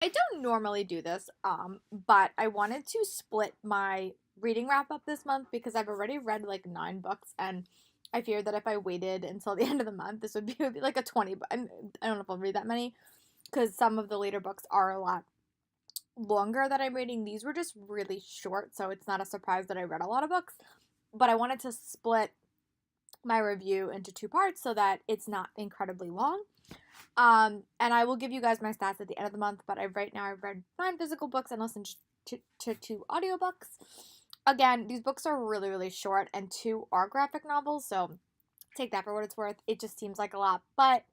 I don't normally do this, but I wanted to split my reading wrap up this month because I've already read like 9 books, and I fear that if I waited until the end of the month, this would be like a 20. And I don't know if I'll read that many because some of the later books are a lot longer that I'm reading. These were just really short, so it's not a surprise that I read a lot of books. But I wanted to split my review into 2 parts so that it's not incredibly long. And I will give you guys my stats at the end of the month, but right now I've read 9 physical books and listened to 2 audiobooks. Again, these books are really, really short, and 2 are graphic novels, so take that for what it's worth. It just seems like a lot, but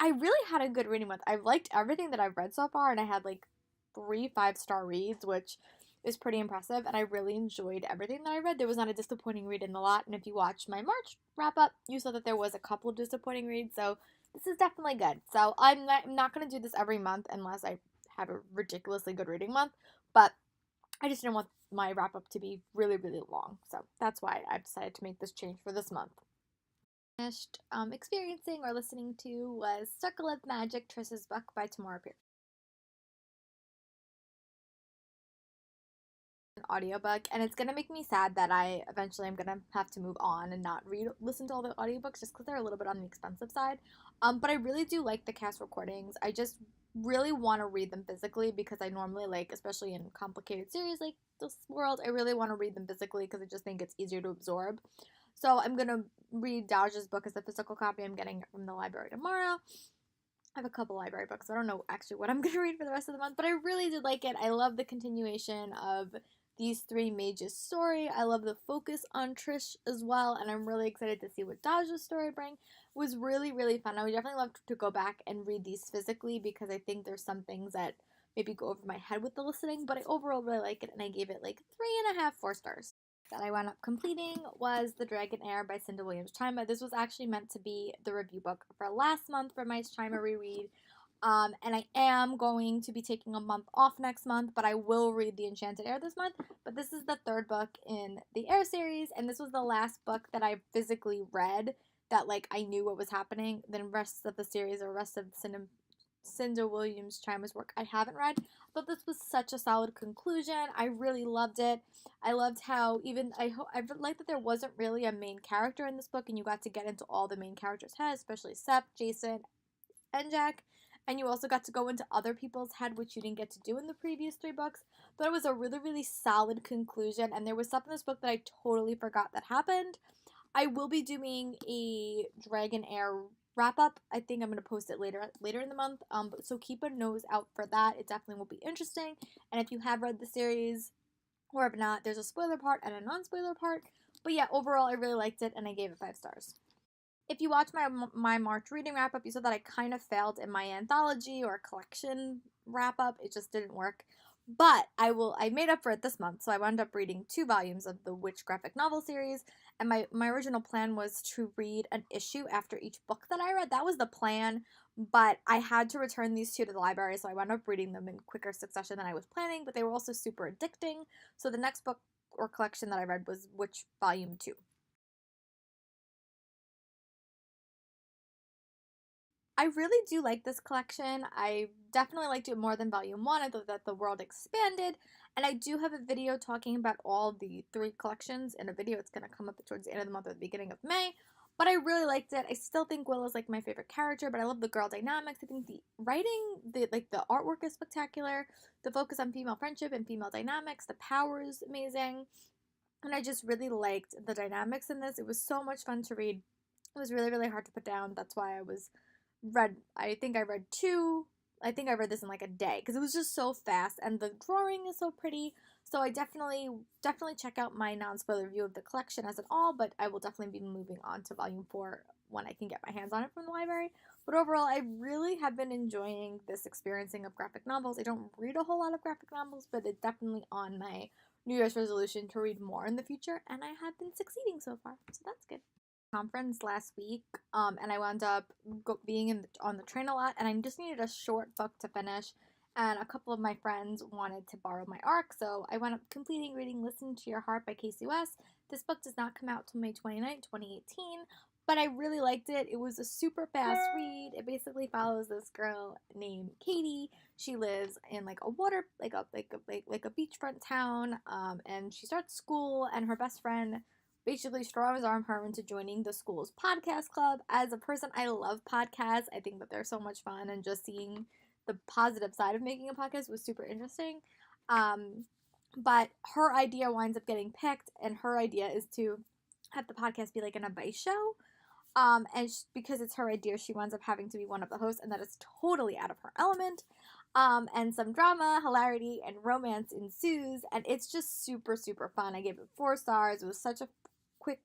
I really had a good reading month. I've liked everything that I've read so far, and I had like 3 5-star reads, which is pretty impressive, and I really enjoyed everything that I read. There was not a disappointing read in the lot, and if you watched my March wrap up, you saw that there was a couple of disappointing reads, so this is definitely good. So I'm not going to do this every month unless I have a ridiculously good reading month, but I just didn't want my wrap up to be really, really long, so that's why I've decided to make this change for this month. Finished experiencing or listening to was Circle of Magic, Triss's book by Tamora Pierce. An audiobook, and it's gonna make me sad that I eventually am gonna have to move on and not listen to all the audiobooks just because they're a little bit on the expensive side. But I really do like the cast recordings. I just really want to read them physically because I normally like, especially in complicated series like this world, I really want to read them physically because I just think it's easier to absorb. So I'm gonna read Dodge's book as a physical copy. I'm getting it from the library tomorrow. I have a couple library books. I don't know actually what I'm going to read for the rest of the month, but I really did like it. I love the continuation of these 3 mages' story. I love the focus on Trish as well, and I'm really excited to see what Daja's story bring. It was really, really fun. I would definitely love to go back and read these physically because I think there's some things that maybe go over my head with the listening, but I overall really like it, and I gave it like 3.5, 4 stars. That I wound up completing was The Dragonair by Cinda Williams Chima. This was actually meant to be the review book for last month for my Chima reread. And I am going to be taking a month off next month, but I will read The Enchanted Air this month. But this is the 3rd book in the Air series, and this was the last book that I physically read that like I knew what was happening. The rest of the series or rest of Cinda Williams Chima's work I haven't read. But this was such a solid conclusion. I really loved it. I loved how even I liked that there wasn't really a main character in this book, and you got to get into all the main characters' heads, especially Sep, Jason, and Jack. And you also got to go into other people's head, which you didn't get to do in the previous 3 books. But it was a really, really solid conclusion, and there was stuff in this book that I totally forgot that happened. I will be doing a Dragonair wrap up. I think I'm gonna post it later in the month. So keep a nose out for that. It definitely will be interesting. And if you have read the series, or if not, there's a spoiler part and a non-spoiler part. But yeah, overall, I really liked it, and I gave it 5 stars. If you watch my March reading wrap up, you saw that I kind of failed in my anthology or collection wrap up. It just didn't work. But I made up for it this month, so I wound up reading 2 volumes of the Witch graphic novel series. And my original plan was to read an issue after each book that I read. That was the plan, but I had to return these 2 to the library, so I wound up reading them in quicker succession than I was planning. But they were also super addicting. So the next book or collection that I read was Witch Volume 2. I really do like this collection. I definitely liked it more than Volume 1. I thought that the world expanded. And I do have a video talking about all the 3 collections in a video. It's going to come up towards the end of the month or the beginning of May. But I really liked it. I still think Will is like my favorite character, but I love the girl dynamics. I think the writing, the artwork is spectacular. The focus on female friendship and female dynamics, the power is amazing. And I just really liked the dynamics in this. It was so much fun to read. It was really, really hard to put down. That's why I think I read 2. I think I read this in like a day because it was just so fast, and the drawing is so pretty. So I definitely check out my non-spoiler review of the collection as an all, but I will definitely be moving on to volume 4 when I can get my hands on it from the library. But overall, I really have been enjoying this experiencing of graphic novels. I don't read a whole lot of graphic novels, but it's definitely on my New Year's resolution to read more in the future, and I have been succeeding so far, so that's good. Conference last week, and I wound up being on the train a lot, and I just needed a short book to finish. And a couple of my friends wanted to borrow my arc, so I wound up completing reading "Listen to Your Heart" by Casey West. This book does not come out till May 29th, 2018, but I really liked it. It was a super fast read. It basically follows this girl named Katie. She lives in like a water, like a beachfront town, and she starts school, and her best friend basically straws arm her into joining the school's podcast club. As a person, I love podcasts. I think that they're so much fun, and just seeing the positive side of making a podcast was super interesting. Um, but her idea winds up getting picked, and her idea is to have the podcast be like an advice show. Because it's her idea, she winds up having to be one of the hosts, and that is totally out of her element. And some drama, hilarity, and romance ensues, and it's just super, super fun. I gave it 4 stars. It was such a quick,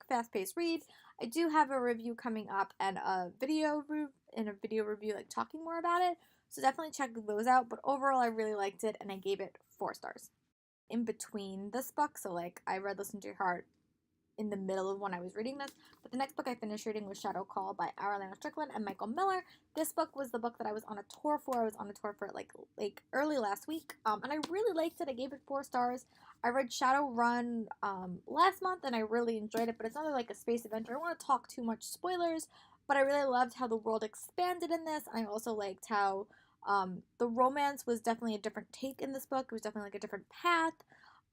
fast-paced read. I do have a review coming up and a video review, like talking more about it. So definitely check those out. But overall, I really liked it, and I gave it 4 stars. In between this book, so like I read Listen to Your Heart in the middle of when I was reading this, but the next book I finished reading was Shadow Call by Ariana Strickland and Michael Miller. This book was the book that I was on a tour for. I was on a tour for it like early last week, and I really liked it. I gave it 4 stars. I read Shadowrun last month, and I really enjoyed it, but it's not like a space adventure. I don't want to talk too much spoilers, but I really loved how the world expanded in this. I also liked how the romance was definitely a different take in this book. It was definitely like a different path.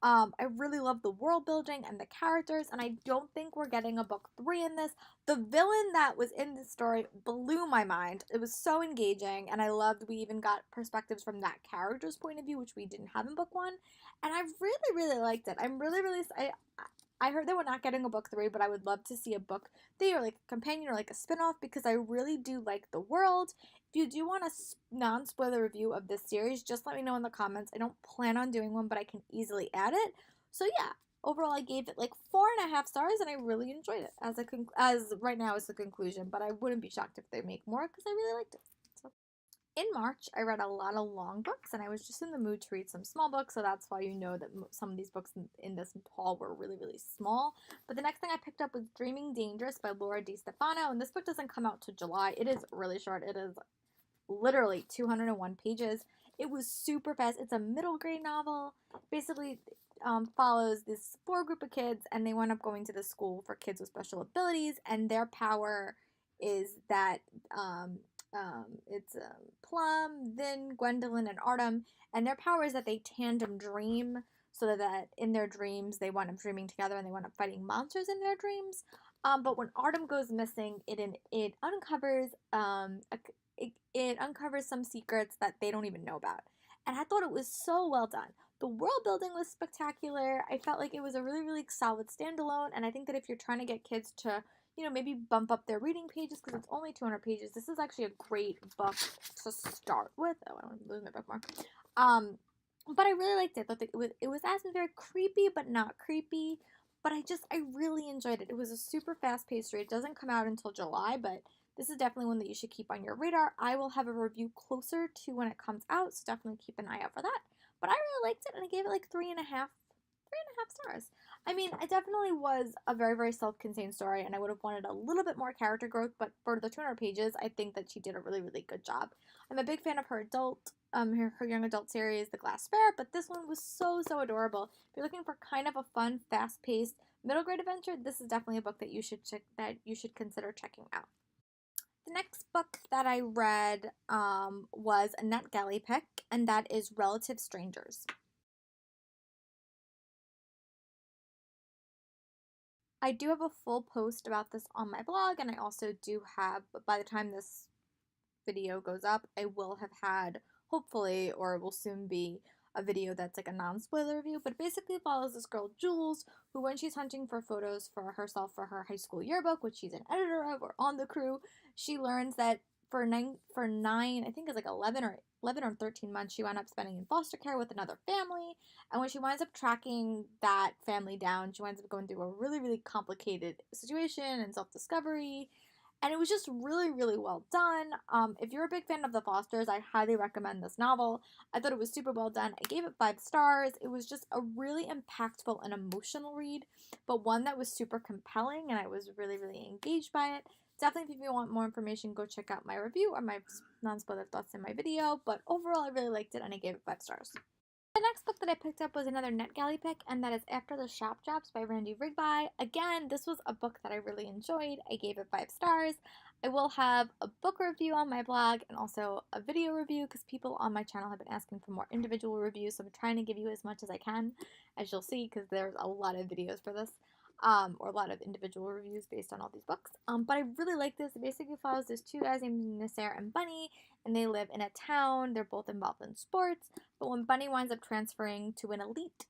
I really love the world building and the characters, and I don't think we're getting a book 3 in this. The villain that was in this story blew my mind. It was so engaging, and I loved we even got perspectives from that character's point of view, which we didn't have in book 1, and I really, really liked it. I'm really, really, I heard that we're not getting a book 3, but I would love to see a book 3 or like a companion or like a spin-off, because I really do like the world. If you do want a non-spoiler review of this series, just let me know in the comments. I don't plan on doing one, but I can easily add it. So yeah, overall I gave it like 4.5 stars, and I really enjoyed it as right now is the conclusion. But I wouldn't be shocked if they make more, because I really liked it. So in March, I read a lot of long books, and I was just in the mood to read some small books, so that's why you know that some of these books in this haul were really, really small. But the next thing I picked up was Dreaming Dangerous by Laura DiStefano, and this book doesn't come out till July. It is really short. It is literally 201 pages. It was super fast. It's a middle grade novel. Basically, follows this 4 group of kids, and they wind up going to the school for kids with special abilities, and their power is that it's Plum, Vin, Gwendolyn, and Artem, and their power is that they tandem dream, so that in their dreams they wind up dreaming together, and they wind up fighting monsters in their dreams. But when Artem goes missing, it uncovers it uncovers some secrets that they don't even know about. And I thought it was so well done. The world building was spectacular. I felt like it was a really, really solid standalone. And I think that if you're trying to get kids to, maybe bump up their reading pages, because it's only 200 pages, this is actually a great book to start with. Oh, I don't lose my bookmark. But I really liked it. I thought it was very creepy, but not creepy. But I really enjoyed it. It was a super fast-paced read. It doesn't come out until July, but this is definitely one that you should keep on your radar. I will have a review closer to when it comes out, so definitely keep an eye out for that. But I really liked it, and I gave it like 3.5 stars. I mean, it definitely was a very, very self-contained story, and I would have wanted a little bit more character growth, but for the 200 pages, I think that she did a really, really good job. I'm a big fan of her her young adult series, The Glass Spare, but this one was so, so adorable. If you're looking for kind of a fun, fast-paced, middle-grade adventure, this is definitely a book that you should consider checking out. The next book that I read was Annette Gallipek, and that is Relative Strangers. I do have a full post about this on my blog, and I also do have, by the time this video goes up, I will have had, hopefully, or will soon be, a video that's like a non-spoiler review, but it basically follows this girl, Jules, who when she's hunting for photos for herself for her high school yearbook, which she's an editor of or on the crew, she learns that for nine, I think it's like 11 or 13 months, she wound up spending in foster care with another family. And when she winds up tracking that family down, she winds up going through a really, really complicated situation and self-discovery. And it was just really, really well done. If you're a big fan of the Fosters, I highly recommend this novel. I thought it was super well done. I gave it 5 stars. It was just a really impactful and emotional read, but one that was super compelling, and I was really, really engaged by it. Definitely, if you want more information, go check out my review or my non-spoiler thoughts in my video. But overall, I really liked it, and I gave it 5 stars. The next book that I picked up was another NetGalley pick, and that is After the Shop Drops by Randy Rigby. Again, this was a book that I really enjoyed. I gave it 5 stars. I will have a book review on my blog and also a video review because people on my channel have been asking for more individual reviews, so I'm trying to give you as much as I can, as you'll see, because there's a lot of videos for this. Or a lot of individual reviews based on all these books. But I really like this. It basically follows these 2 guys named Nasser and Bunny, and they live in a town. They're both involved in sports. But when Bunny winds up transferring to an elite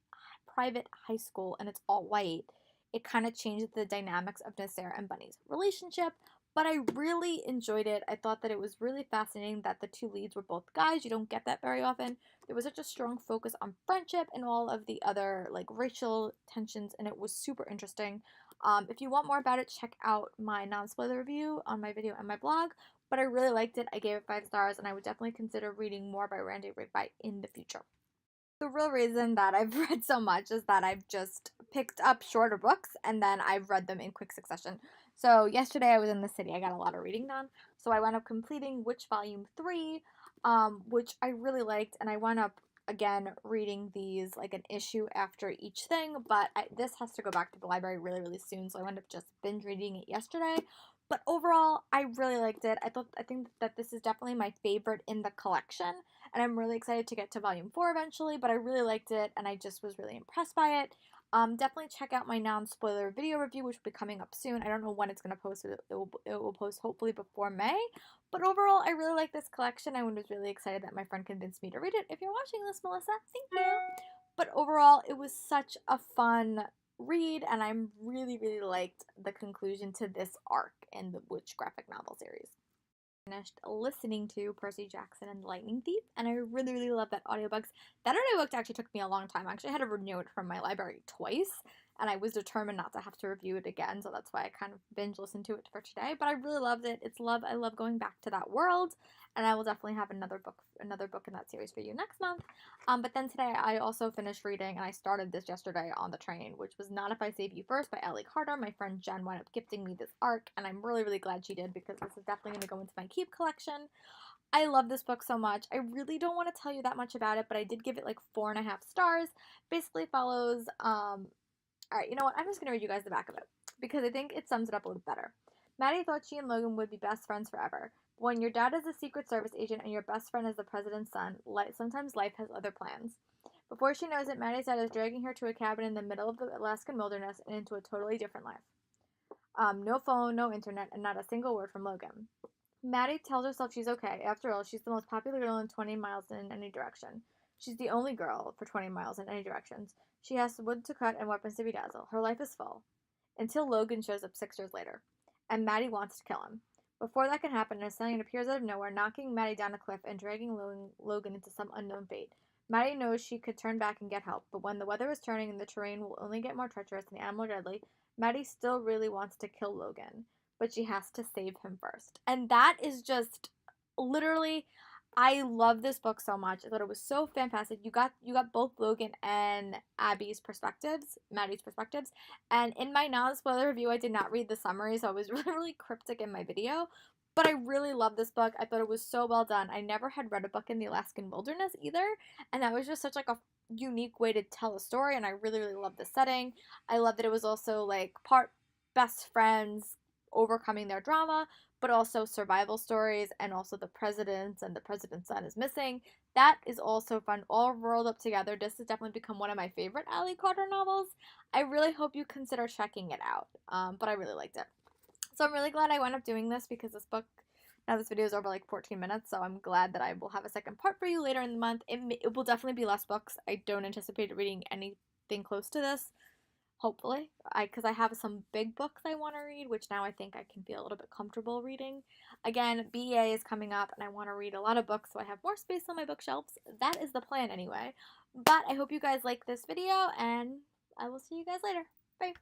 private high school and it's all white, it kind of changes the dynamics of Nasser and Bunny's relationship. But I really enjoyed it. I thought that it was really fascinating that the 2 leads were both guys. You don't get that very often. There was such a strong focus on friendship and all of the other like racial tensions, and it was super interesting. If you want more about it, check out my non-spoiler review on my video and my blog. But I really liked it. I gave it 5 stars, and I would definitely consider reading more by Randy Rigby in the future. The real reason that I've read so much is that I've just picked up shorter books and then I've read them in quick succession. So yesterday I was in the city. I got a lot of reading done. So I wound up completing Witch Volume 3, which I really liked, and I wound up again reading these like an issue after each thing, but this has to go back to the library really, really soon, so I wound up just binge reading it yesterday. But overall, I really liked it. I think that this is definitely my favorite in the collection, and I'm really excited to get to volume 4 eventually, but I really liked it, and I just was really impressed by it. Definitely check out my non-spoiler video review, which will be coming up soon. I don't know when it's going to post. It will post hopefully before May. But overall, I really like this collection. I was really excited that my friend convinced me to read it. If you're watching this, Melissa, thank you. But overall, it was such a fun read, and I'm really, really liked the conclusion to this arc in the Witch graphic novel series. Finished listening to Percy Jackson and the Lightning Thief, and I really, really love that audiobook. That audiobook actually took me a long time. I actually had to renew it from my library twice, and I was determined not to have to review it again, so that's why I kind of binge listened to it for today. But I really loved it. I love going back to that world, and I will definitely have another book in that series for you next month. But then today I also finished reading, and I started this yesterday on the train, which was Not If I Save You First by Ellie Carter. My friend Jen wound up gifting me this arc, and I'm really, really glad she did because this is definitely going to go into my keep collection. I love this book so much. I really don't want to tell you that much about it, but I did give it like 4.5 stars. Basically follows, alright, you know what? I'm just going to read you guys the back of it because I think it sums it up a little better. Maddie thought she and Logan would be best friends forever. But when your dad is a Secret Service agent and your best friend is the president's son, sometimes life has other plans. Before she knows it, Maddie's dad is dragging her to a cabin in the middle of the Alaskan wilderness and into a totally different life. No phone, no internet, and not a single word from Logan. Maddie tells herself she's okay. After all, she's the most popular girl in 20 miles in any direction. She's the only girl for 20 miles in any directions. She has wood to cut and weapons to bedazzle. Her life is full. Until Logan shows up 6 years later. And Maddie wants to kill him. Before that can happen, an assailant appears out of nowhere, knocking Maddie down a cliff and dragging Logan into some unknown fate. Maddie knows she could turn back and get help, but when the weather is turning and the terrain will only get more treacherous and the animal deadly, Maddie still really wants to kill Logan, but she has to save him first. And that is just literally, I love this book so much. I thought it was so fantastic. You got both Logan and Abby's perspectives, Maddie's perspectives. And in my non-spoiler review, I did not read the summary, so I was really, really cryptic in my video. But I really love this book. I thought it was so well done. I never had read a book in the Alaskan wilderness either, and that was just such like a unique way to tell a story, and I really, really love the setting. I love that it was also like part best friends overcoming their drama, but also survival stories, and also the presidents and the president's son is missing. That is also fun, all rolled up together. This has definitely become one of my favorite Ellie Carter novels. I really hope you consider checking it out, but I really liked it. So I'm really glad I wound up doing this because now this video is over like 14 minutes, so I'm glad that I will have a second part for you later in the month. It will definitely be less books. I don't anticipate reading anything close to this, hopefully, because I have some big books I want to read, which now I think I can feel a little bit comfortable reading. Again, BEA is coming up, and I want to read a lot of books so I have more space on my bookshelves. That is the plan anyway. But I hope you guys like this video, and I will see you guys later. Bye!